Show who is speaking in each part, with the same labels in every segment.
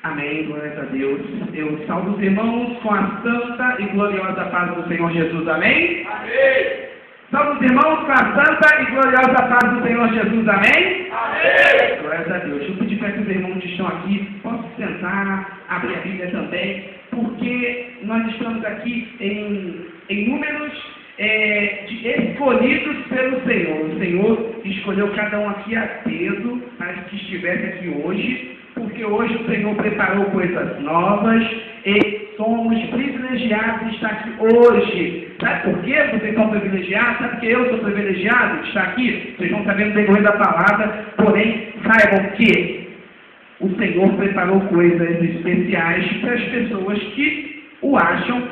Speaker 1: Amém, glória a Deus. Eu salvo os irmãos com a santa e gloriosa paz do Senhor Jesus. Amém?
Speaker 2: Amém.
Speaker 1: Salve os irmãos com a santa e gloriosa paz do Senhor Jesus. Amém?
Speaker 2: Amém.
Speaker 1: Glória a Deus. Eu pedi para que os irmãos que estão aqui possam sentar, abrir a Bíblia também, porque nós estamos aqui em números escolhidos pelo Senhor. O Senhor escolheu cada um aqui a dedo para que estivesse aqui hoje, porque hoje o Senhor preparou coisas novas e somos privilegiados de estar aqui hoje. Sabe por quê vocês são privilegiados? Sabe porque eu sou privilegiado de estar aqui? Vocês vão saber no decorrer da palavra, porém, saibam que o Senhor preparou coisas especiais para as pessoas que o acham,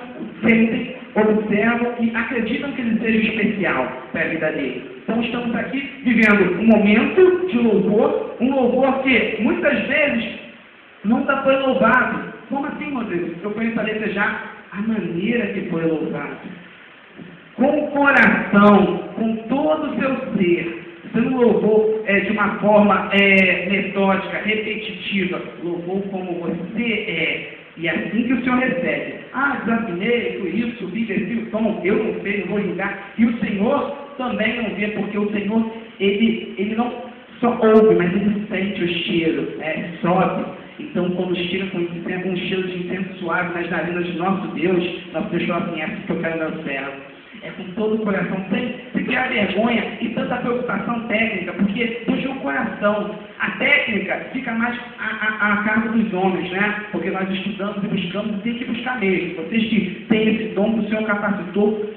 Speaker 1: sentem, observam e acreditam que ele seja especial para a vida dele. Então estamos aqui vivendo um momento de louvor, um louvor que muitas vezes nunca foi louvado. Como assim, Rodrigo? Eu conheço a letra já, a maneira que foi louvado. Com o coração, com todo o seu ser. Você não louvou de uma forma metódica, repetitiva. Louvou como você é. E é assim que o Senhor recebe. Desafinei, foi isso, subi, desci o tom, eu não sei, não vou julgar. E o Senhor também não vê, porque o Senhor, ele não só ouve, mas ele sente o cheiro, sobe. Então, quando chega com um cheiro de incenso suave nas narinas de nosso Deus fala assim, é assim que eu quero no céu. É com todo o coração, sem criar vergonha e tanta preocupação técnica, porque puxa o coração. A técnica fica mais a cargo dos homens, né? Porque nós estudamos e buscamos e tem que buscar mesmo. Vocês que têm esse dom que o Senhor capacitou,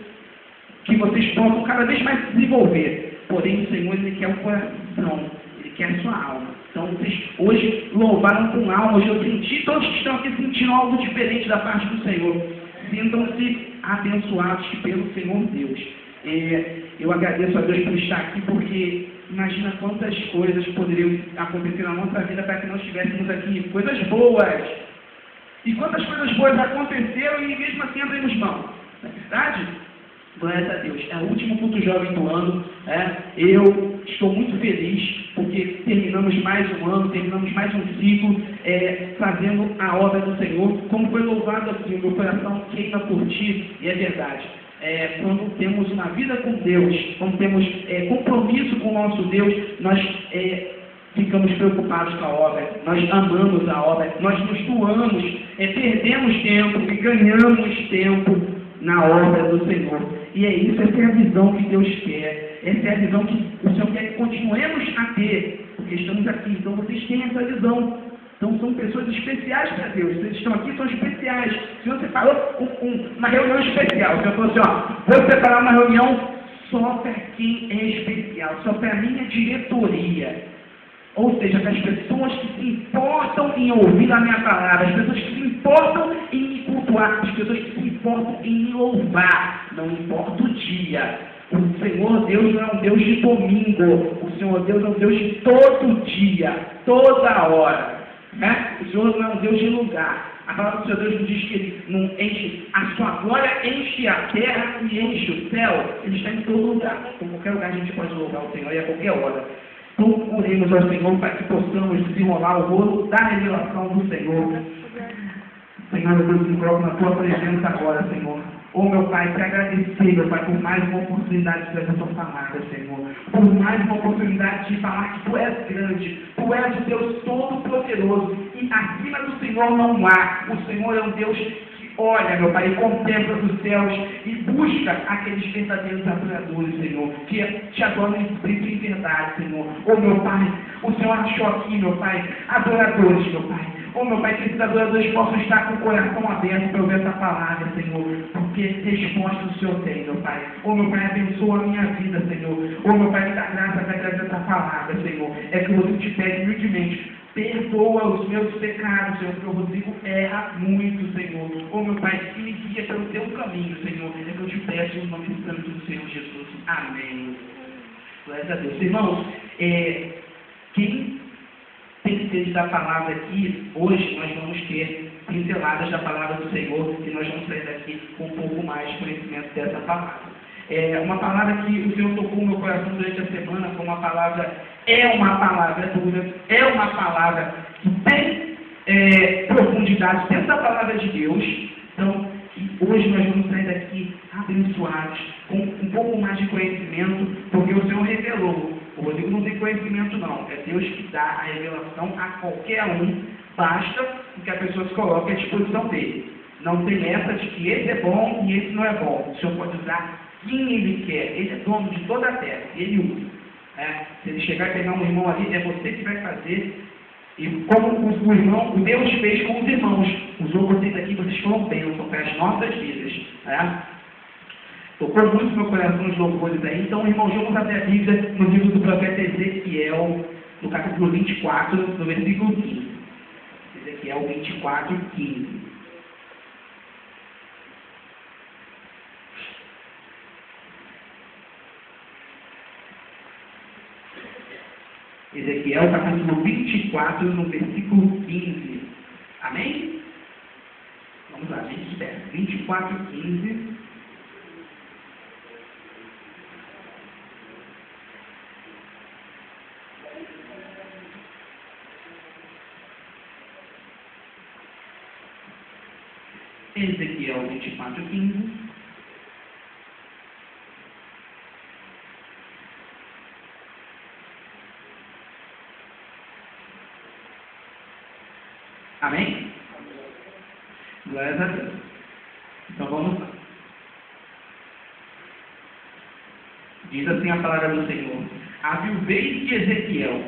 Speaker 1: que vocês possam cada vez mais se desenvolver. Porém, o Senhor, Ele quer o coração, Ele quer a sua alma. Então, vocês hoje louvaram com alma. Hoje eu senti, todos que estão aqui sentindo algo diferente da parte do Senhor. Sintam-se abençoados pelo Senhor Deus. Eu agradeço a Deus por estar aqui, porque imagina quantas coisas poderiam acontecer na nossa vida para que nós estivéssemos aqui. Coisas boas. E quantas coisas boas aconteceram e mesmo assim abrimos mão. Não é verdade? Glória a Deus. É o último culto jovem do ano. Eu estou muito feliz porque terminamos mais um ano, terminamos mais um ciclo fazendo a obra do Senhor. Como foi louvado assim, o meu coração queima por ti, e é verdade. Quando temos uma vida com Deus, quando temos compromisso com o nosso Deus, nós ficamos preocupados com a obra, nós amamos a obra, nós nos doamos, perdemos tempo e ganhamos tempo na obra do Senhor. E é isso, essa é a visão que Deus quer. Essa é a visão que o Senhor quer que continuemos a ter, porque estamos aqui. Então vocês têm essa visão. Então são pessoas especiais para Deus. Vocês estão aqui, são especiais. O Senhor separou uma reunião especial. O Senhor falou assim, vou separar uma reunião só para quem é especial, só para a minha diretoria. Ou seja, para as pessoas que se importam em ouvir a minha palavra, as pessoas que se importam em me cultuar, as pessoas que se importam em me louvar, não importa o dia. O Senhor Deus não é um Deus de domingo, o Senhor Deus é um Deus de todo dia, toda hora. Né? O Senhor não é um Deus de lugar. A palavra do Senhor Deus nos diz que Ele não enche, a sua glória enche a terra e enche o céu. Ele está em todo lugar. Em qualquer lugar a gente pode louvar o Senhor e a qualquer hora. Então, oremos ao Senhor para que possamos desenrolar o rolo da revelação do Senhor. Senhor, eu me coloco na Tua presença agora, Senhor. Meu Pai, te agradecer, meu Pai, por mais uma oportunidade de fazer a Tua palavra, Senhor. Por mais uma oportunidade de falar que Tu és grande, Tu és o Deus Todo-Poderoso. E acima do Senhor não há. O Senhor é um Deus que olha, meu Pai, e contempla dos céus e busca aqueles verdadeiros adoradores, Senhor, que te adoram em espírito e em verdade, Senhor. Meu Pai, o Senhor achou aqui, meu Pai, adoradores, meu Pai. Meu Pai, que esses adoradores possam estar com o coração aberto para ouvir essa palavra, Senhor, porque resposta o Senhor tem, meu Pai. Meu Pai, abençoa a minha vida, Senhor. Meu Pai, me dá graça para trazer essa palavra, Senhor. É que o Rodrigo te pede humildemente. Perdoa os meus pecados, Senhor, porque o Rodrigo erra muito, Senhor. Meu Pai, que me guia pelo teu caminho, Senhor. É que eu te peço no nome santo do Senhor Jesus. Amém. Glória a Deus. Irmãos, quem tem sede da palavra aqui, hoje nós vamos ter pinceladas da palavra do Senhor e nós vamos sair daqui com um pouco mais de conhecimento dessa palavra. Uma palavra que o Senhor tocou no meu coração durante a semana, foi uma palavra, é uma palavra que tem profundidade dentro da palavra de Deus. Então, hoje nós vamos sair daqui abençoados, com um pouco mais de conhecimento, porque o Senhor revelou. O Rodrigo não tem conhecimento não, é Deus que dá a revelação a qualquer um, basta que a pessoa se coloque à disposição dele. Não tem essa de que esse é bom e esse não é bom. O Senhor pode usar quem Ele quer, Ele é dono de toda a terra, Ele usa. Se Ele chegar e pegar um irmão ali, é você que vai fazer. E como o irmão, o Deus fez com os irmãos, usou vocês aqui, vocês foram bênção para as nossas vidas. Tocou muito meu coração os louvores aí. Então, irmão, vamos até a Bíblia no livro do profeta Ezequiel, no capítulo 24, no versículo 15. Ezequiel 24, 15. Ezequiel, capítulo 24, no versículo 15. Amém? Vamos lá, gente, espera. 24, 15. Ezequiel 24, 15. Amém? Glórias a Deus. Então vamos lá. Diz assim a palavra do Senhor: a viuvez de Ezequiel.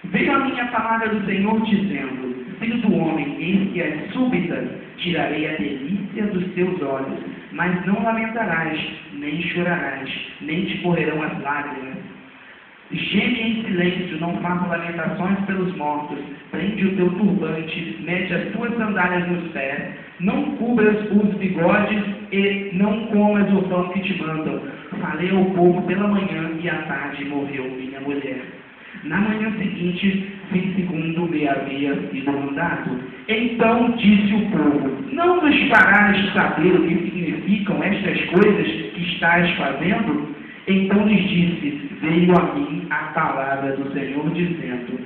Speaker 1: Veio a minha palavra do Senhor dizendo: filho do homem, eis que as súbitas tirarei a delícia dos teus olhos, mas não lamentarás, nem chorarás, nem te correrão as lágrimas. Geme em silêncio, não faça lamentações pelos mortos, prende o teu turbante, mete as tuas sandálias nos pés, não cubras os bigodes e não comas o pão que te mandam. Falei ao povo pela manhã e à tarde morreu minha mulher. Na manhã seguinte, fiz segundo me havia sido mandado. Então disse o povo: não nos farás saber o que significam estas coisas que estás fazendo? Então lhes disse: veio a mim a palavra do Senhor dizendo: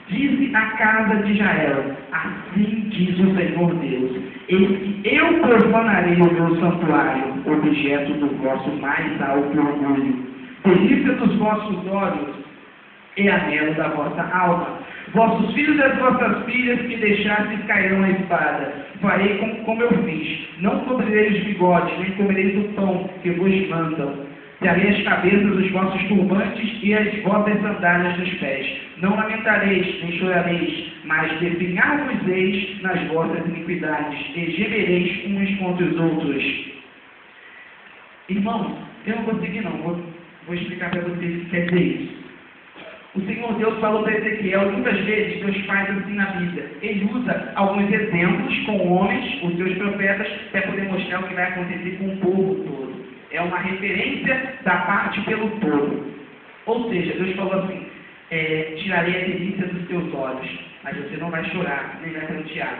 Speaker 1: dize à casa de Israel, assim diz o Senhor Deus, eis que eu profanarei o meu santuário, objeto do vosso mais alto orgulho, delícia dos vossos olhos e anelo da vossa alma. Vossos filhos e as vossas filhas que deixastes cairão na espada. Farei como eu fiz, não cobrirei os bigodes, nem comereis o pão que vos mandam. Darei as cabeças dos vossos turbantes e as vossas sandálias dos pés. Não lamentareis, nem chorareis, mas definhar-vos-eis nas vossas iniquidades, e gemereis uns contra os outros. Irmãos, eu não vou seguir não, vou explicar para vocês o que quer dizer isso. O Senhor Deus falou para Ezequiel, muitas vezes Deus faz assim na Bíblia. Ele usa alguns exemplos com homens, os seus profetas, para poder mostrar o que vai acontecer com o povo todo. É uma referência da parte pelo todo. Ou seja, Deus falou assim: tirarei a delícia dos teus olhos, mas você não vai chorar, nem vai prantear.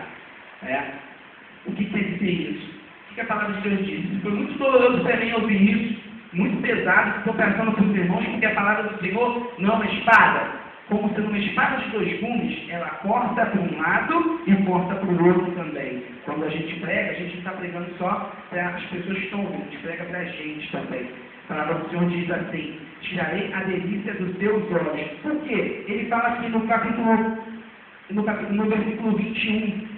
Speaker 1: O que quer dizer isso? O que a palavra de Deus diz? Foi muito doloroso para mim ouvir isso, muito pesado. Estou pensando para os irmãos, porque a palavra do Senhor não é uma espada. Como sendo uma espada de dois gumes, ela corta para um lado e corta para o outro também. Quando a gente prega, a gente não está pregando só para as pessoas que estão ouvindo, a gente prega para a gente também. A palavra do Senhor diz assim: tirarei a delícia dos teus olhos. Por quê? Ele fala aqui no versículo 21.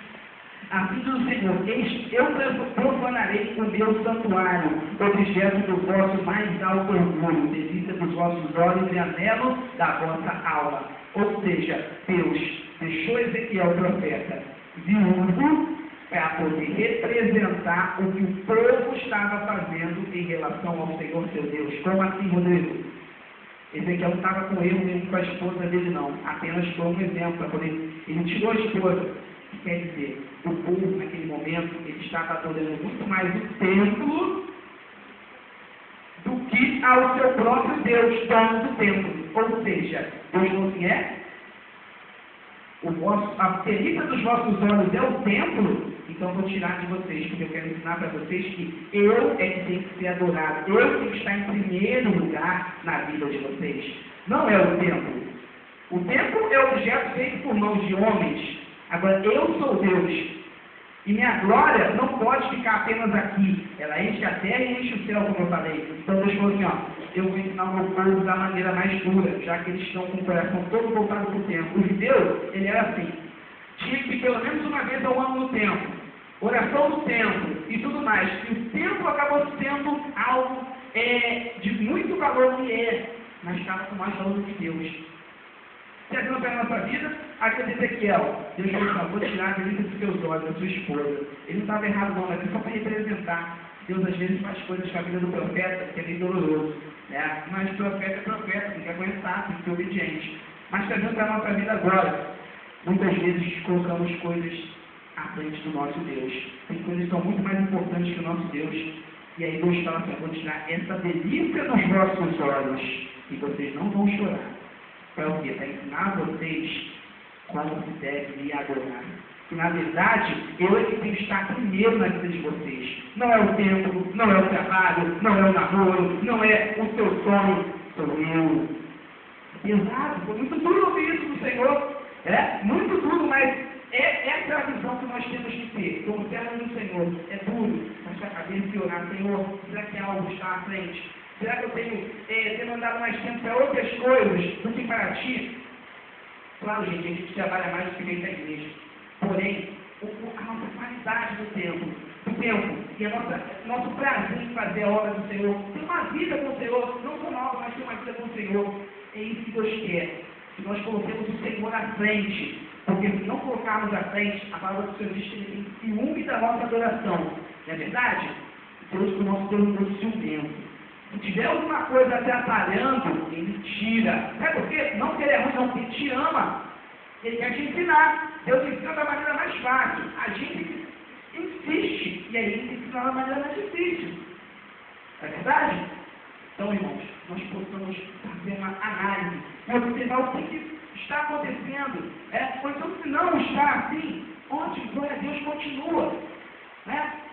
Speaker 1: Assim diz o Senhor: eis eu profanarei o meu santuário, objeto do vosso mais alto orgulho, delícia dos vossos olhos e anelo da vossa alma. Ou seja, Deus deixou Ezequiel profeta viúvo para poder representar o que o povo estava fazendo em relação ao Senhor seu Deus. Como assim, Rodrigo? Ezequiel não estava com ele, nem com a esposa dele, não. Apenas foi um exemplo para poder. Ele tirou a esposa. Quer dizer, o povo naquele momento, ele estava adorando muito mais o templo do que ao seu próprio Deus, dono do templo. Ou seja, Deus falou assim: a delícia dos vossos olhos é o templo, então vou tirar de vocês, porque eu quero ensinar para vocês que eu é que tenho que ser adorado, eu tenho que estar em primeiro lugar na vida de vocês. Não é o templo. O templo é objeto feito por mãos de homens. Agora, eu sou Deus. E minha glória não pode ficar apenas aqui. Ela enche a terra e enche o céu, como eu falei. Então Deus falou assim, ó, eu vou ensinar o meu povo da maneira mais dura, já que eles estão com o coração todo voltado para o templo. O judeu, ele era assim. Tinha que ir pelo menos uma vez ao ano no templo. Oração no templo e tudo mais. E o templo acabou sendo algo de muito valor que mas estava com mais valor do que Deus. Se abriu para a nossa vida, aqui é Ezequiel. Deus falou assim, vou tirar a delícia dos seus olhos, da sua esposa. Ele não estava errado não, mas é só para representar. Deus às vezes faz coisas com a vida do profeta, que é bem doloroso. Né? Mas profeta é profeta, tem que aguentar, tem que ser obediente. Mas trazendo para a nossa vida agora, muitas vezes colocamos coisas à frente do nosso Deus. Tem coisas que são muito mais importantes que o nosso Deus. E aí Deus fala assim, vou tirar essa delícia dos vossos olhos, e vocês não vão chorar. Para o quê? Para ensinar vocês como se deve me adorar. Que na verdade, eu é que tenho que estar primeiro na vida de vocês. Não é o tempo, não é o trabalho, não é o namoro, não é o seu sonho, sou eu. Pesado, foi muito duro ouvir isso do Senhor. Muito duro, mas essa é a visão que nós temos que ter. Como servos do Senhor, é duro, mas a cabeça e orar, Senhor, será que algo está à frente? Será que eu tenho demandado mais tempo para outras coisas do que para ti? Claro, gente, a gente trabalha mais do que vem da igreja. Porém, a nossa qualidade do tempo e nosso prazer em fazer a obra do Senhor, ter uma vida com o Senhor, não como algo, mas ter uma vida com o Senhor, é isso que Deus quer. Que nós coloquemos o Senhor à frente. Porque se não colocarmos à frente, a palavra do Senhor diz que Ele tem ciúme da nossa adoração. Não é verdade? Deus, o nosso Deus não é ciumento. Se tiver alguma coisa atrapalhando, Ele tira. Sabe por quê? Não que Ele é ruim, não, porque Ele te ama. Ele quer te ensinar. Deus ensina da maneira mais fácil. A gente insiste. E aí Ele te ensina da maneira mais difícil. É verdade? Então, irmãos, nós possamos fazer uma análise e observar o que está acontecendo. Ou então, se não está assim, onde, glória a Deus, continua.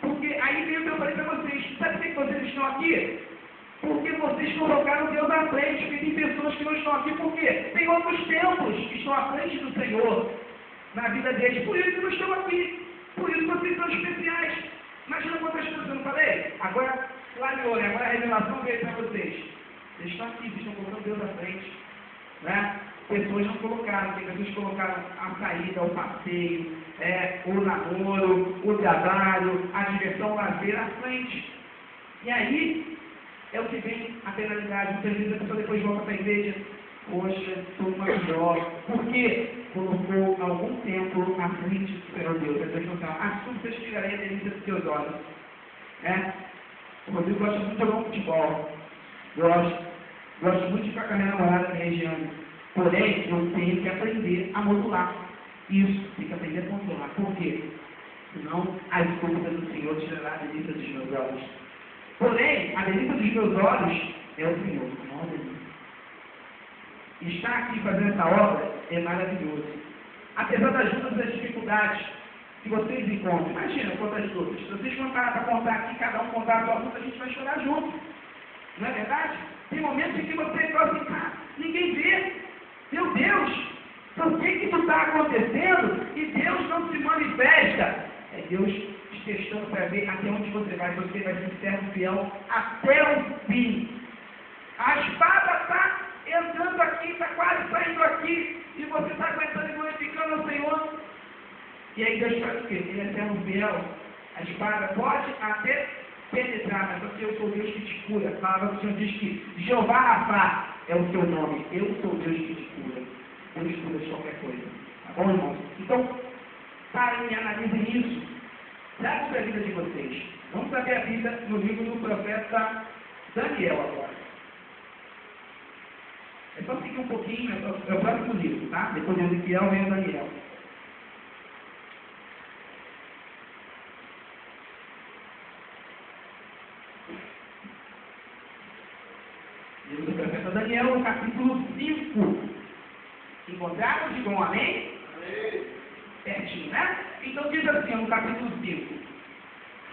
Speaker 1: Porque aí mesmo eu falei para vocês, sabe por que vocês estão aqui? Porque vocês colocaram Deus à frente, porque tem pessoas que não estão aqui, porque tem outros templos que estão à frente do Senhor na vida deles, por isso que não estão aqui, por isso vocês são especiais. Imagina quantas coisas eu não falei? Agora, lá me olhem, agora a revelação veio para vocês. Vocês estão aqui, vocês estão colocando Deus à frente. Pessoas não colocaram, tem pessoas que colocaram a saída, o passeio, o namoro, o trabalho, a diversão, o lazer à frente. E aí, é o que vem a penalidade. Muitas vezes a pessoa depois volta para a igreja, poxa, sou uma melhor. Por quê? Colocou algum tempo na frente do Senhor Deus. A pessoa fala, vocês tirarem a delícia dos seus olhos. O Rodrigo gosta muito de jogar um futebol. Gosto muito de ficar com a minha namorada, minha região. Porém, eu tenho que aprender a modular. Isso, tem que aprender a controlar. Por quê? Senão, as coisas do Senhor tirará a delícia dos meus olhos. Porém, a delícia dos meus olhos é o Senhor, não a delícia. Estar aqui fazendo essa obra é maravilhoso. Apesar das lutas e das dificuldades que vocês encontram, imagina quantas lutas. Se vocês contarem para contar aqui, cada um contar a sua luta, a gente vai chorar junto. Não é verdade? Tem momentos em que você fala assim, ninguém vê. Meu Deus, por que isso está acontecendo e Deus não se manifesta? É Deus te testando para ver até onde você vai ser servo fiel até o fim. A espada está entrando aqui, está quase saindo aqui, e você está aguentando e glorificando ao Senhor. E aí Deus faz o quê? Ele é servo fiel. A espada pode até penetrar, mas porque eu sou Deus que te cura. A palavra do Senhor diz que Jeová Rafá é o seu nome. Eu sou Deus que te cura. Deus cura de qualquer coisa. Tá bom, irmãos? Então, parem e analisem isso. Traga para a vida de vocês. Vamos saber a vida no livro do profeta Daniel agora. É só seguir um pouquinho, é o próximo livro, tá? Depois de Ezequiel vem o Daniel. Livro do profeta Daniel, no capítulo 5. Encontraram? Digam um amém? Amém. Pertinho, né? Então diz assim, no capítulo 5.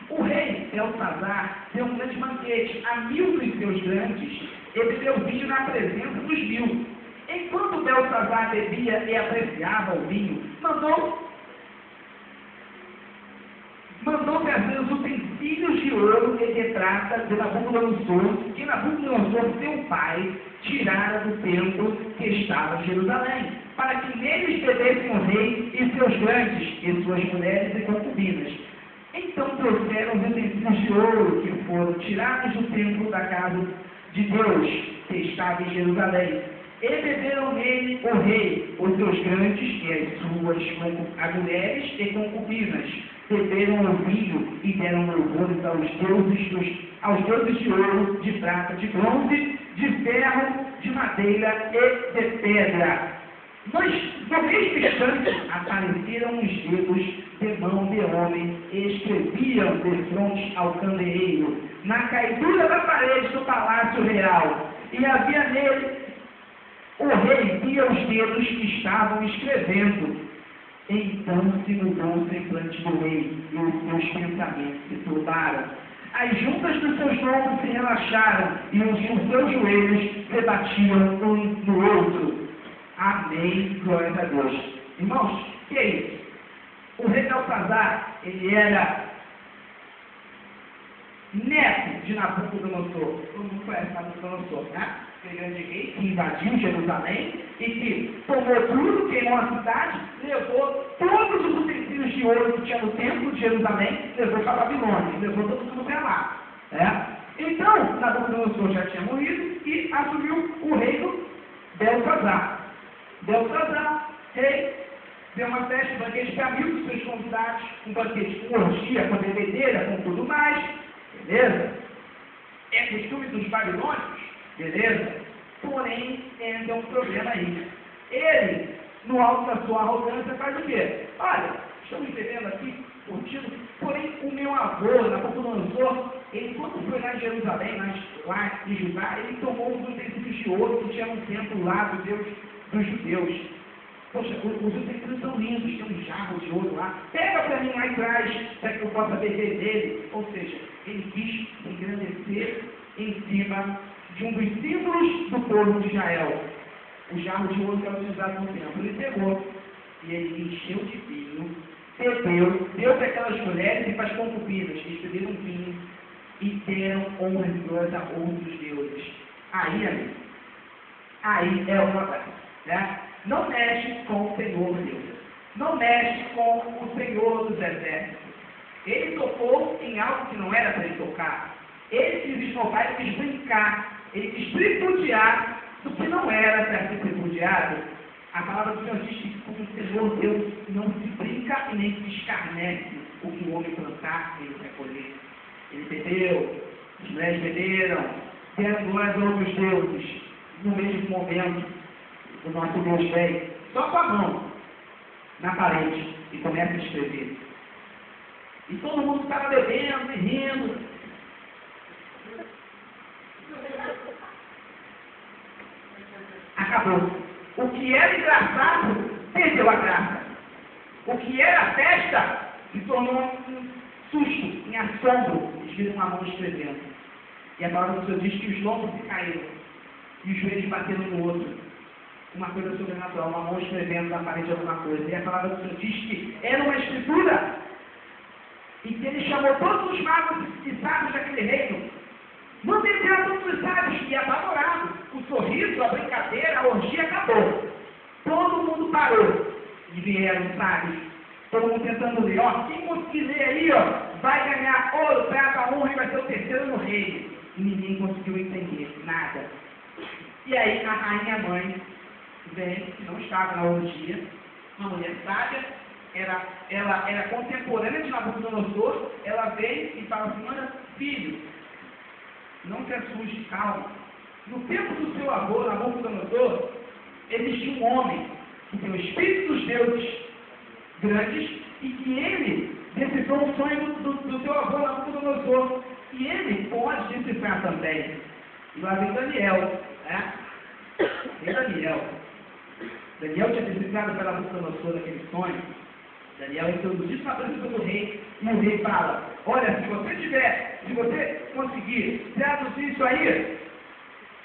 Speaker 1: O rei Belsazar deu um grande banquete a 1000 dos seus grandes e bebeu vinho na presença dos 1000. Enquanto Belsazar bebia e apreciava o vinho, mandou mandou trazer os utensílios de ouro e de prata de Nabucodonosor, que Nabucodonosor, seu pai, tirara do templo que estava em Jerusalém, para que neles bebessem o rei e seus grandes, e suas mulheres e concubinas. Então trouxeram os utensílios de ouro que foram tirados do templo da casa de Deus, que estava em Jerusalém, e beberam nele o rei, os seus grandes e as suas mulheres e concubinas. Beberam o vinho e deram louvores aos deuses de ouro, de prata, de bronze, de ferro, de madeira e de pedra. Mas, no mesmo instante, apareceram os dedos de mão de homem e escreviam de fronte ao candeeiro, na caidura da parede do palácio real. E havia nele, o rei via os dedos que estavam escrevendo. Então se mudou o semblante do rei e os seus pensamentos se turbaram. As juntas dos seus lombos se relaxaram e os seus joelhos se batiam um no outro. Amém, glória a Deus. Irmãos, que é isso? O rei Belsazar, ele era neto de Nabucodonosor. Todo mundo conhece Nabucodonosor, né? Aquele grande rei que invadiu Jerusalém e que tomou tudo, queimou a cidade, levou todos os utensílios de ouro que tinha no templo de Jerusalém, levou para a Babilônia, levou todo mundo para lá. Então, Nabucodonosor já tinha morrido e assumiu o reino Belsazar. Belsazar, rei, deu uma festa, um banquete para 1.000 dos seus convidados, um banquete com orgia, com bebedeira, com tudo mais, beleza? É costume dos babilônicos, beleza? Porém, tem um problema aí. Ele, no alto da sua arrogância, faz o quê? Olha, estamos bebendo aqui, curtindo, porém o meu avô, Nabucodonosor, ele quando foi lá em Jerusalém, lá em Judá, ele tomou os utensílios de ouro que tinha no templo lá do Deus dos judeus. Poxa, os utensílios são lindos, tem um jarro de ouro lá, pega para mim lá atrás, para que eu possa beber dele. Ou seja, ele quis engrandecer em cima de um dos símbolos do povo de Israel, o jarro de ouro que era utilizado no templo. Ele pegou e ele encheu de vinho, bebeu, deu para aquelas mulheres e para as concubinas. Eles beberam vinho e deram honra e glória a outros deuses. Aí é uma coisa, né? Não mexe com o Senhor Deus, não mexe com o Senhor dos exércitos. Ele tocou em algo que não era para ele tocar. Ele quis esnobar, ele quis brincar, ele quis tripudiar do que não era para ser tripudiado. A palavra do Senhor diz que com o Senhor Deus não se brinca e nem se escarnece. O que o homem plantar, ele vai colher. Ele bebeu, os mulheres beberam, deram glória a outros deuses. No mesmo momento, o nosso Deus vem só com a mão na parede e começa a escrever. E todo mundo estava bebendo e rindo. Acabou. O que era engraçado perdeu a graça. O que era festa se tornou um susto, em assombro. Eles viram uma mão escrevendo. E a palavra do Senhor diz que os lombos se caíram e os joelhos bateram no outro. Uma coisa sobrenatural, uma mão escrevendo na parede alguma coisa. E a palavra do Senhor diz que era uma escritura. E que ele chamou todos os magos e sábios daquele reino. Mandem entrar todos os sábios e apavorado. O sorriso, a brincadeira, a orgia acabou. Todo mundo parou. E vieram os sábios. Todo mundo tentando ler. Quem conseguir ler aí, vai ganhar ouro, prata, honra e vai ser o terceiro no reino. E ninguém conseguiu entender nada. E aí a rainha mãe vem, que não estava na orgia, uma mulher sábia, ela era contemporânea de Nabucodonosor, ela vem e fala assim: olha, filho, não se assuste, calma. No tempo do seu avô, Nabucodonosor, existia um homem que tem o espírito dos deuses grandes e que ele decifrou o sonho do seu avô, Nabucodonosor. E ele pode decifrar também. E lá vem Daniel, né? Vem Daniel. Daniel tinha decifrado para Nabucodonosor aquele sonho. Daniel introduziu na presença do rei, e o rei fala: olha, se você conseguir traduzir isso aí,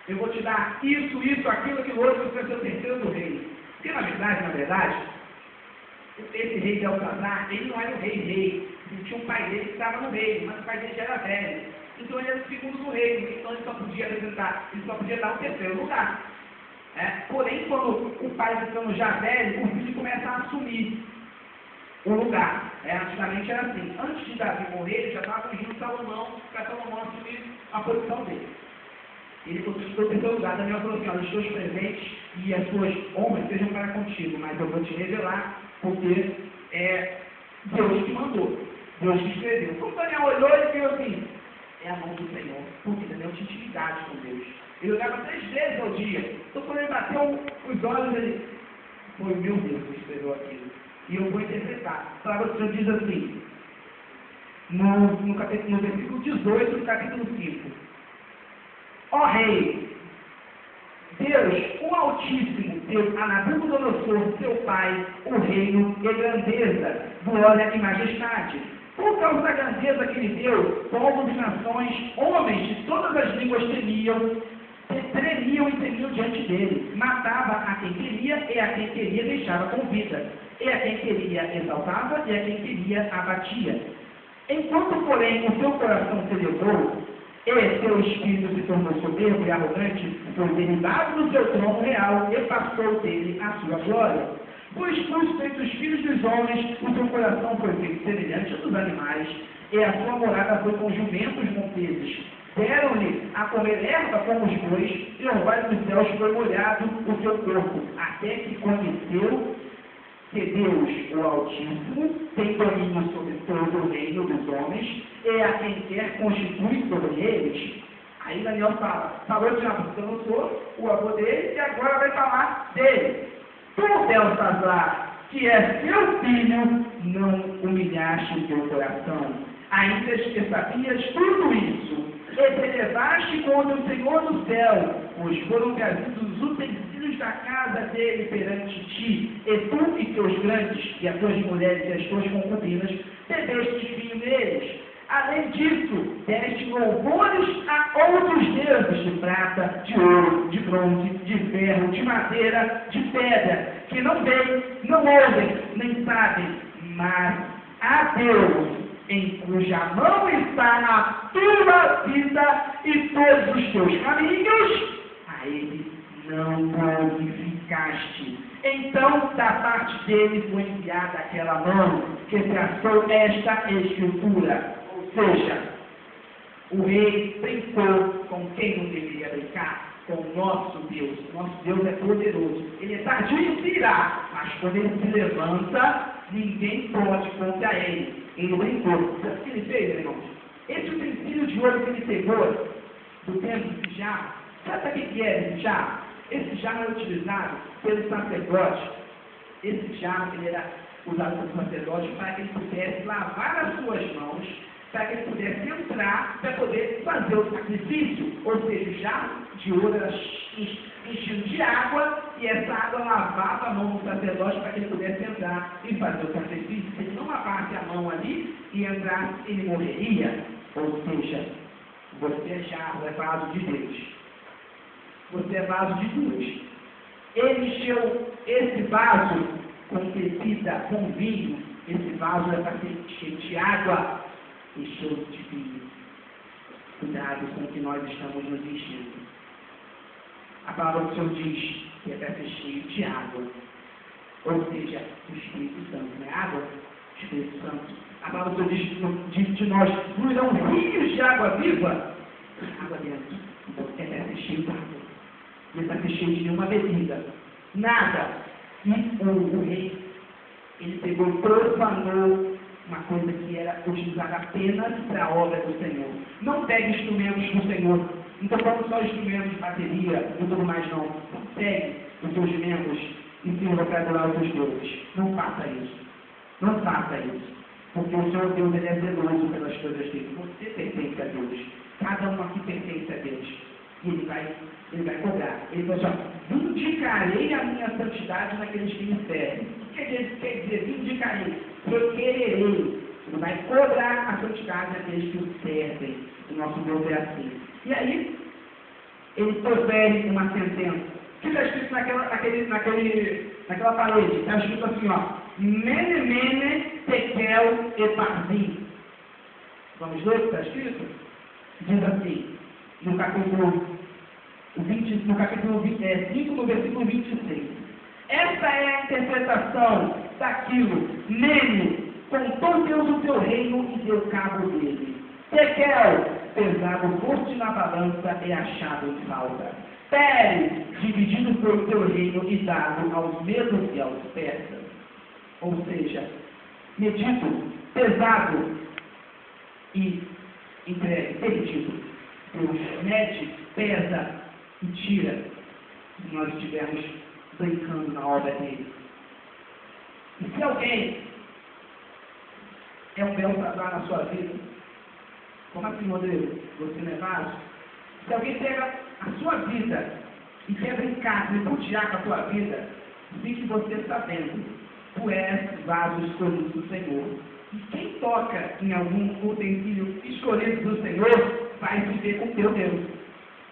Speaker 1: eu vou te dar isso, aquilo outro, você vai ser o terceiro do rei. Porque na verdade, esse rei Belsazar, ele não era o rei, ele tinha um pai dele que estava no reino, mas o pai dele já era velho. Então ele era o segundo no reino, então ele só podia apresentar, ele só podia dar o terceiro lugar. Porém, quando o pai ficando já velho, o filho começa a assumir o lugar. Antigamente era assim, antes de Davi morrer, ele já estava ungindo Salomão, para Salomão assumir a posição dele. Ele conquistou o terceiro lugar. Daniel falou assim: olha, os teus presentes e as tuas honras sejam para contigo, mas eu vou te revelar, porque é Deus que mandou, Deus que escreveu. Quando Daniel olhou, ele viu assim: é a mão do Senhor, porque Daniel tinha intimidade com Deus. Ele olhava 3 vezes ao dia. Então quando ele bateu os olhos, ele foi meu Deus que escreveu aquilo. E eu vou interpretar. A palavra do Senhor diz assim, no versículo 18 do capítulo 5. Ó Rei, Deus, o Altíssimo, deu a Nabucodonosor, seu pai, o reino e grandeza, glória e majestade. Por causa da grandeza que ele deu, povos e nações, homens de todas as línguas tremiam e temiam diante dele. Matava a quem queria e a quem queria deixava com vida. E a quem queria exaltava e a quem queria abatia. Enquanto, porém, o seu coração se elevou, e seu espírito se tornou soberbo e arrogante, foi derribado do seu trono real e passou dele a sua glória. Foi expulso entre os filhos dos homens, o seu coração foi feito semelhante ao dos animais, e a sua morada foi com jumentos monteses. Deram-lhe a comer erva como os bois, e o orvalho dos céus foi molhado o seu corpo, até que conheceu que Deus, o Altíssimo, tem domínio sobre todo o reino dos homens, e a quem quer constitui sobre eles. Aí Daniel falou de Nabucodonosor, o avô dele, e agora vai falar dele. Tu, Belsazar, que é seu filho, não humilhaste o teu coração, ainda que sabias tudo isso, e te levaste contra o Senhor do céu, pois foram trazidos os utensílios da casa dele perante ti, e tu e teus grandes, e as tuas mulheres e as tuas concubinas, bebeste vinho neles. Além disso, deste louvores a outros deuses de prata, de ouro, de bronze, de ferro, de madeira, de pedra, que não veem, não ouvem, nem sabem, mas a Deus, em cuja mão está a tua vida e todos os teus caminhos, a Ele não glorificaste. Então, da parte dele foi enviada aquela mão que traçou esta escritura. Ou seja, o rei brincou com quem não deveria brincar, com o nosso Deus. Nosso Deus é poderoso. Ele é tardio em se irar, mas quando ele se levanta, ninguém pode contra ele. Ele brincou. Sabe o que ele fez, irmãos? Esse utensílio de ouro que ele pegou do templo de jarro, sabe o que é esse jarro? Esse jarro é utilizado pelo sacerdote. Esse jarro ele era usado pelo sacerdote para que ele pudesse lavar as suas mãos, para que ele pudesse entrar, para poder fazer o sacrifício. Ou seja, o jarro de ouro era enchido de água, e essa água lavava a mão do sacerdote para que ele pudesse entrar e fazer o sacrifício. Se ele não lavasse a mão ali e entrasse, ele morreria. Ou seja, você é jarro, é vaso de Deus. Você é vaso de Deus. Ele encheu esse vaso com bebida, com vinho. Esse vaso é para ser cheio de água e cheio de vinho. Cuidado com o que nós estamos nos enchendo. A palavra do Senhor diz que é para ser cheio de água. Ou seja, o Espírito Santo, não é água? O Espírito Santo. A palavra do Senhor diz de nós, fluirão rios de água viva. Água dentro. Então é para ser cheio de água. Não é para ser cheio de nenhuma bebida. Nada. E o rei, ele pegou e profanou uma coisa que era utilizada apenas para a obra do Senhor. Não pegue instrumentos do Senhor. Não estou falando só instrumentos de bateria e tudo mais, não. Pegue os seus membros e sirva para adorar os seus deuses. Não faça isso. Não faça isso. Porque o Senhor Deus, ele é zeloso pelas coisas dele. Você pertence a Deus. Cada um aqui pertence a Deus. E ele vai cobrar. Ele vai dizer, vindicarei a minha santidade naqueles que me servem. O que quer dizer vindicarei? Requererei. Ele vai cobrar a santidade daqueles que o servem. O nosso Deus é assim. E aí, ele profere uma sentença. O que está escrito naquela parede? Está escrito assim, ó. Mene, mene, tekel e parzim. Vamos ler o que está escrito? Diz assim, no capítulo 5, no versículo 26. Essa é a interpretação daquilo. Nele, contou Deus o teu reino e deu cabo dele. Tekel, pesado forte na balança e achado em falta. Pérez, dividido foi o teu reino e dado aos medos e aos persas. Ou seja, medido, pesado e entregue, perdido. Deus mede, pesa e tira se nós estivermos brincando na obra dele. E se alguém é um Belsazar na sua vida, como assim, Rodrigo? Você não é vaso? Se alguém pega a sua vida e quer brincar, repudiar com a sua vida, fique você sabendo, tu és vaso escolhido do Senhor. E quem toca em algum utensílio escolhido do Senhor, vai viver com teu Deus.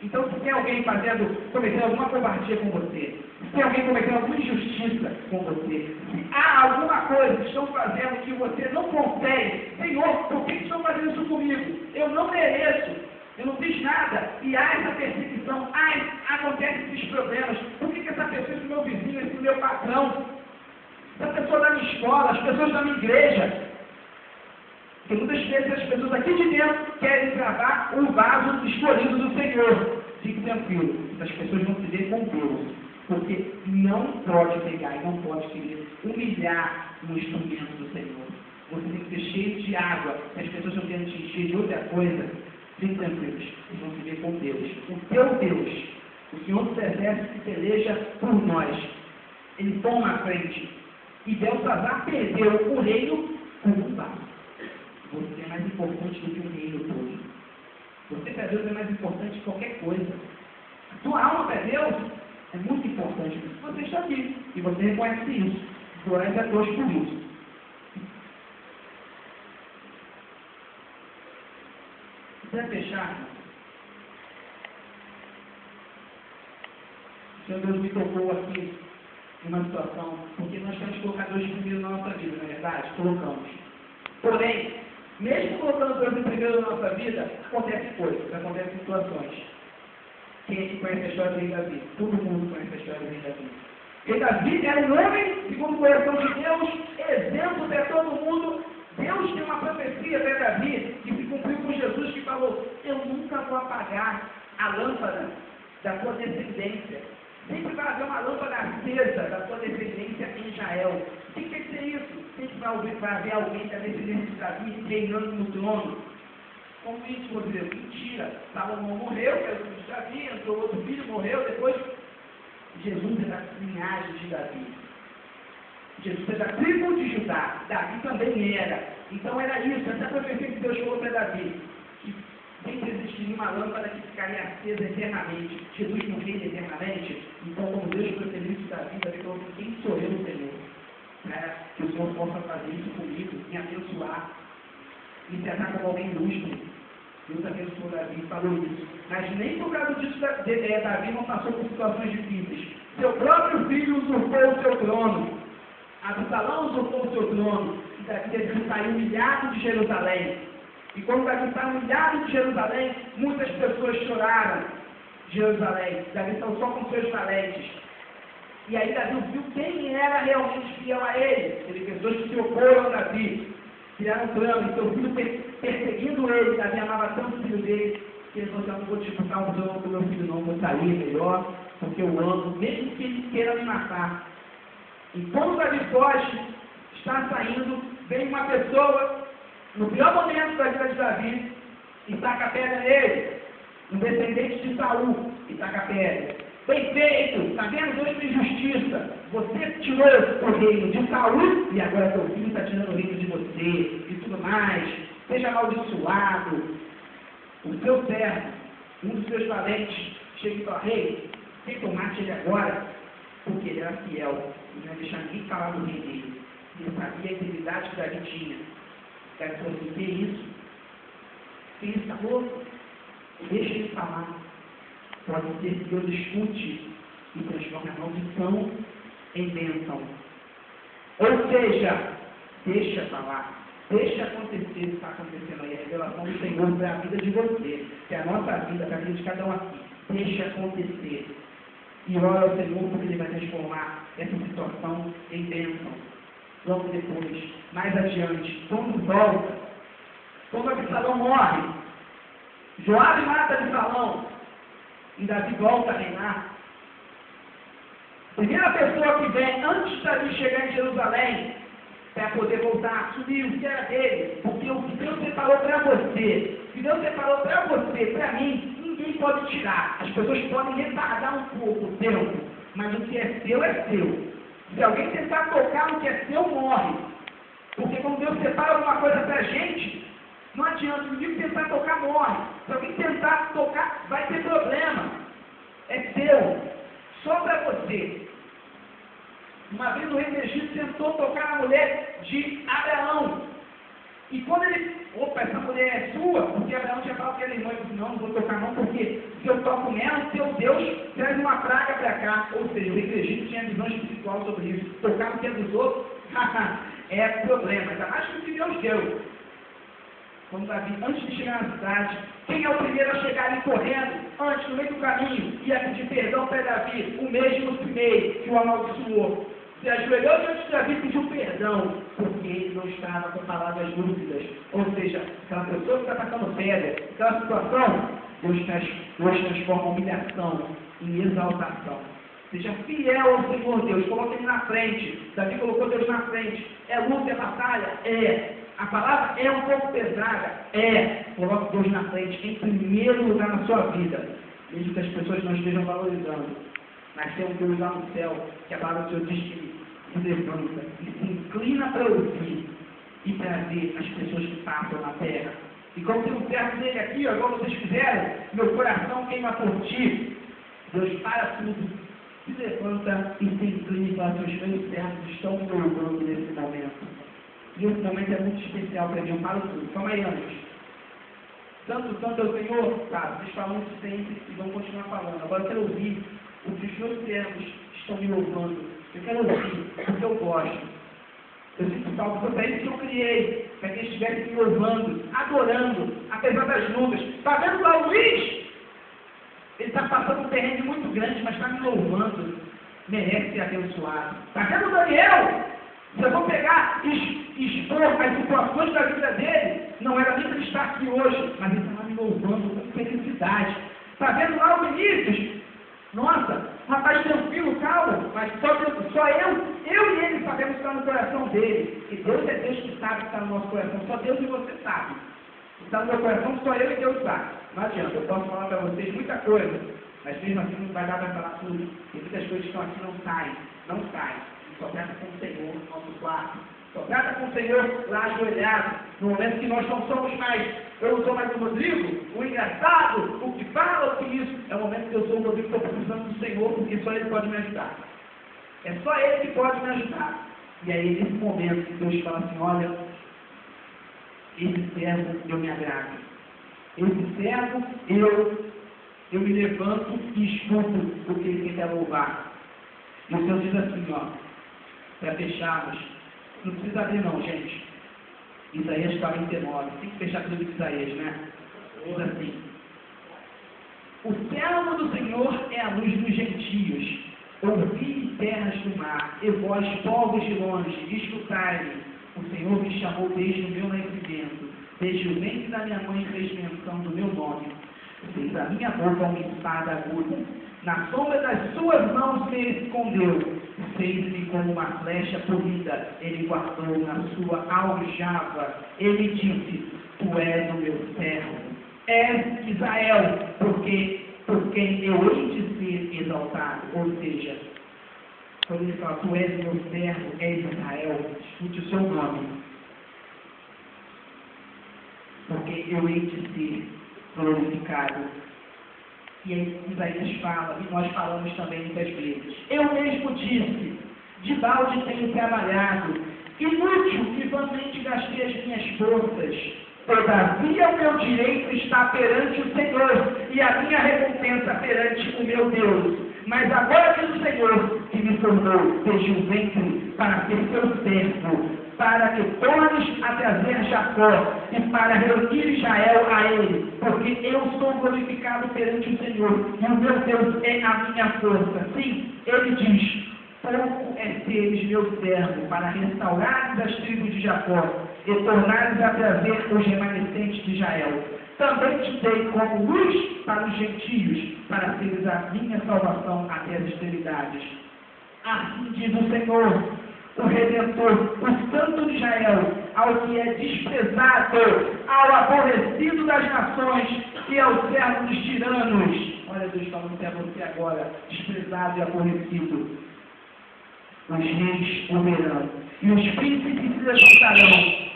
Speaker 1: Então, se tem alguém cometendo alguma covardia com você, se tem alguém cometendo alguma injustiça com você, se há alguma coisa que estão fazendo que você não consegue, Senhor, por que estão fazendo isso comigo? Eu não mereço, eu não fiz nada, e há essa perseguição, acontecem esses problemas, por que essa pessoa, esse meu vizinho, esse meu patrão, essa pessoa da minha escola, as pessoas da minha igreja? Porque muitas vezes as pessoas aqui de dentro querem travar o vaso escolhido do Senhor. Fique tranquilo, as pessoas vão se ver com Deus. Porque não pode pegar e não pode querer humilhar um instrumento do Senhor. Você tem que ser cheio de água. Se as pessoas estão querendo te encher de outra coisa, fique tranquilos, eles vão se ver com Deus. O teu Deus, o Senhor dos Exércitos, que peleja por nós. Ele toma a frente. E Belsazar perdeu o reino com um vaso. Você é mais importante do que o reino todo. Você para Deus é mais importante que qualquer coisa. A tua alma para Deus é muito importante. Você está aqui e você reconhece isso. Glória a Deus por isso. Para fechar, o Senhor Deus me tocou aqui numa situação, porque nós temos que colocar Deus primeiro na nossa vida, não é verdade? Colocamos. Porém, mesmo colocando Deus em primeiro na nossa vida, acontecem coisas, acontecem situações. Quem é que conhece a história do rei Davi? Todo mundo conhece a história do rei Davi. Porque Davi era um homem, segundo o coração de Deus, exemplo para todo mundo. Deus tem uma profecia para Davi, que se cumpriu com Jesus, que falou: eu nunca vou apagar a lâmpada da tua descendência. Sempre vai haver uma lâmpada acesa da tua descendência em Israel. O que quer dizer isso? Sempre vai haver alguém da descendência de Davi reinando no trono. Como isso, Rodrigo? Mentira. Salomão morreu, que era o filho de Davi, entrou outro filho, morreu, depois Jesus é da linhagem de Davi. Jesus é da tribo de Judá. Davi também era. Então era isso, essa profecia que Deus falou para Davi. Que sempre existiria uma lâmpada que ficaria acesa eternamente. Jesus não reina eternamente. Então, como Deus proferiu isso da vida, Ele falou: quem sou eu, Senhor? Para que o Senhor possa fazer isso comigo, me abençoar, me tratar como alguém ilustre. Deus abençoou Davi e falou isso. Mas nem por causa disso, Davi não passou por situações difíceis. Seu próprio filho usurpou o seu trono. Absalão usurpou o seu trono. E Davi teve que sair humilhado de Jerusalém. E quando Davi está humilhado de Jerusalém, muitas pessoas choraram de Jerusalém. Davi estava só com seus valentes. E aí Davi viu quem era realmente fiel a ele. Ele pessoas que se oporam a Davi. Criaram plano, e seu filho perseguindo ele. Davi amava tanto o filho dele, que ele falou: eu não vou disputar um trono com meu filho não, vou sair melhor, porque eu amo, mesmo que ele queira me matar. E quando Davi foge, está saindo, vem uma pessoa, no pior momento da vida de Davi, e taca a pedra nele, um descendente de Saul, e taca a pedra. Bem feito, está vendo? Deus fez justiça. Você tirou o reino de Saul e agora seu filho está tirando o reino de você e tudo mais. Seja amaldiçoado. O seu servo, um dos seus valentes, chega e fala: rei, tem que eu mate ele agora, porque ele era fiel. Não ia deixar ninguém falar do rei dele. Ele sabia a integridade que Davi tinha. Davi falou assim: que isso? Quem está louco? Deixa ele falar. Pode ser que Deus escute e transforme a maldição em bênção. Ou seja, deixa falar. Deixa acontecer o que está acontecendo aí, a revelação do Senhor para a vida de você, que é a nossa vida, para a vida de cada um aqui. Deixa acontecer. E ora ao Senhor, porque Ele vai transformar essa situação em bênção. Logo depois, mais adiante, quando volta, quando Absalão morre, Joabe mata Absalão, e Davi volta a reinar. A primeira pessoa que vem, antes de Davi chegar em Jerusalém, para poder voltar a assumir o que era dele, porque o que Deus separou para você, o que Deus separou para você, para mim, ninguém pode tirar. As pessoas podem retardar um pouco o tempo, mas o que é seu é seu. Se alguém tentar tocar no que é seu, morre. Porque quando Deus separa alguma coisa para a gente, não adianta, o inimigo tentar tocar, morre. Se alguém tentar tocar, vai ter problema. É seu. Só para você. Uma vez o rei do Egito tentou tocar na mulher de Abraão. E quando ele, opa, essa mulher é sua, porque Abraão tinha falado que era irmão, ele disse, não vou tocar não, porque se eu toco nela, seu Deus traz uma praga para cá. Ou seja, o rei do Egito tinha visão espiritual sobre isso. Tocar no que é dos outros, é problema, ainda mais que o que Deus deu. Quando Davi, antes de chegar na cidade, quem é o primeiro a chegar ali correndo, antes, no meio do caminho, e a pedir perdão para Davi, o mesmo primeiro que o amaldiçoou. Se ajoelhou diante de Davi e pediu perdão, porque ele não estava com palavras dúvidas. Ou seja, aquela pessoa que está passando pedra, aquela situação, Deus transforma a humilhação em exaltação. Seja fiel ao Senhor Deus, coloque Ele na frente. Davi colocou Deus na frente. É luta, é batalha? É. A palavra é um pouco pesada? É. Coloque Deus na frente, em primeiro lugar na sua vida. Mesmo que as pessoas não estejam valorizando. Mas tem um Deus lá no céu, que a palavra do Senhor diz que se levanta e se inclina para ouvir e para ver as pessoas que passam na terra. E como tem um verso dele aqui, ó, igual vocês fizeram, meu coração queima por ti. Deus para tudo, se levanta e se inclina para os meus servos estão me louvando nesse momento. E esse momento é muito especial para mim, eu falo tudo. Calma aí, anjos. Tanto é o Senhor, tá, vocês falam isso sempre e vão continuar falando. Agora eu quero ouvir o que os meus servos estão me louvando. Eu quero ouvir o que eu gosto. Eu sinto falta, foi para isso que eu criei, para que eles estivessem me louvando, adorando, apesar das lutas. Está vendo lá o Luiz? Ele está passando um terreno muito grande, mas está me louvando. Merece ser abençoado. Está vendo o Daniel? Se eu vou pegar e expor as situações da vida dele, não era nem para ele estar aqui hoje, mas ele estava me louvando com felicidade. Está vendo lá o Vinícius? Nossa, rapaz tranquilo, calma, mas só eu e ele sabemos o que está no coração dele. E Deus é Deus que sabe o que está no nosso coração, só Deus e você sabe. O que está no meu coração, só eu e Deus sabe. Não adianta, eu posso falar para vocês muita coisa, mas mesmo assim não vai dar para falar tudo. E muitas coisas que estão aqui não saem. Só trata com o Senhor no nosso quarto. Só trata com o Senhor lá ajoelhado. No momento que nós não somos mais, eu não sou mais o Rodrigo, o engraçado, o que fala, o que isso. É o momento que eu sou o Rodrigo que estou precisando do Senhor, porque só Ele pode me ajudar. É só Ele que pode me ajudar. E aí, nesse momento que Deus fala assim, olha, esse servo eu me agrado. Esse servo eu me levanto e escuto o que Ele quer louvar. E o Senhor diz assim, ó, para fecharmos, não precisa abrir não, gente. Isaías 49, tem que fechar tudo de Isaías, né? Diz assim, o servo do Senhor é a luz dos gentios, ouvi terras do mar, e vós, povos de longe, escutai-me. O Senhor me chamou desde o meu nascimento, desde o ventre da minha mãe fez menção do meu nome. Fez a minha boca uma espada aguda, na sombra das suas mãos me escondeu, fez-me como uma flecha polida, ele guardou na sua aljava, ele disse, tu és o meu servo, és Israel, por quem eu hei de ser exaltado, ou seja, quando ele fala, tu és o meu servo, és Israel, escute o seu nome, porque eu hei de ser glorificado. E aí Isaías fala, e nós falamos também muitas vezes. Eu mesmo disse, de balde tenho trabalhado, inútil e vanmente gastei as minhas forças. Todavia o meu direito está perante o Senhor, e a minha recompensa perante o meu Deus. Mas agora diz o Senhor, que me formou desde o ventre para ser seu servo, para que tornes a trazer Jacó e para reunir Israel a ele, porque eu sou glorificado perante o Senhor, e o meu Deus é a minha força. Sim, ele diz: pouco é seres meu servo, para restaurares as tribos de Jacó e tornares a trazer os remanescentes de Israel. Também te dei como luz para os gentios, para seres a minha salvação até as extremidades. Assim diz o Senhor, o Redentor, o Santo de Israel, ao que é desprezado, ao aborrecido das nações e ao servo dos tiranos. Olha, Deus falando até você agora, desprezado e aborrecido. Os reis ouvirão, e os príncipes se levantarão,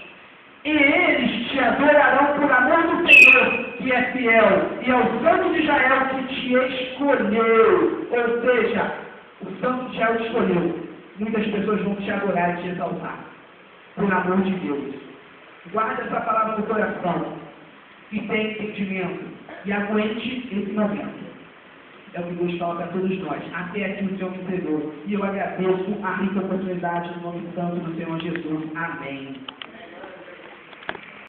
Speaker 1: e eles te adorarão por amor do Senhor, que é fiel, e ao Santo de Israel que te escolheu. Ou seja, o Santo de Israel te escolheu. Muitas pessoas vão te adorar e te exaltar, por amor de Deus. Guarde essa palavra no coração, e tenha entendimento, e aguente esse momento. É o que Deus fala para todos nós. Até aqui o Senhor me entregou. E eu agradeço a rica oportunidade no nome santo do Senhor Jesus. Amém.